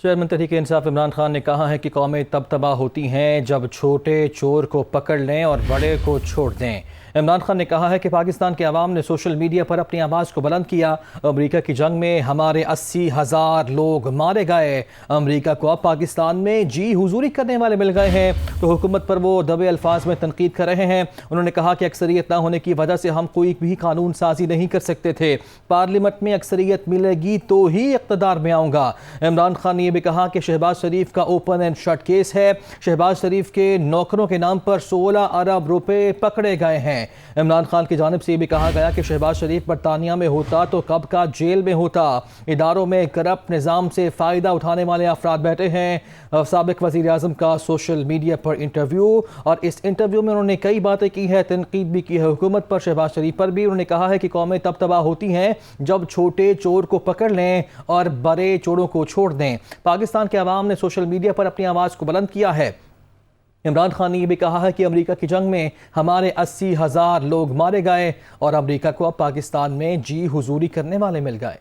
Chairman Tehreek-e-Insaf Imran Khan ने कहा है कि कौमें तब तबाह होती हैं जब छोटे चोर को पकड़ लें और बड़े को छोड़ दें। इमरान खान ने कहा है कि पाकिस्तान के अवाम ने सोशल मीडिया पर अपनी आवाज़ को बुलंद किया। अमेरिका की जंग में हमारे 80,000 लोग मारे गए। अमेरिका को अब पाकिस्तान में जी हुजूरी करने वाले मिल गए हैं, तो हुकूमत पर वो दबे अल्फाज में तनकीद कर रहे हैं। उन्होंने कहा कि अक्सरियत ना होने की वजह से हम कोई भी कानून साजी नहीं कर सकते थे। पार्लियामेंट में अक्सरियत मिलेगी तो ही इक़्तिदार में आऊँगा। इमरान खान ने यह भी कहा कि शहबाज शरीफ का ओपन एंड शट केस है। शहबाज शरीफ के नौकरों के नाम पर 16 अरब रुपए पकड़े गए हैं। इमरान खान की जानिब से यह भी कहा गया कि शहबाज शरीफ बरतानिया में होता तो कब का जेल में होता। इदारों में करप्ट निज़ाम से फ़ायदा उठाने वाले अफराद बैठे हैं। साबिक वज़ीर आज़म का सोशल मीडिया पर इंटरव्यू, और इस इंटरव्यू में उन्होंने कई बातें की है, तनकीद भी की है हुकूमत पर, शहबाज शरीफ पर भी। उन्होंने कहा है कि कौमें तब तबाह होती हैं जब छोटे चोर को पकड़ लें और बड़े चोरों को छोड़ दें। पाकिस्तान के अवाम ने सोशल मीडिया पर अपनी आवाज़ को बुलंद किया है। इमरान खान ने यह भी कहा है कि अमेरिका की जंग में हमारे 80,000 लोग मारे गए और अमेरिका को अब पाकिस्तान में जी हुजूरी करने वाले मिल गए।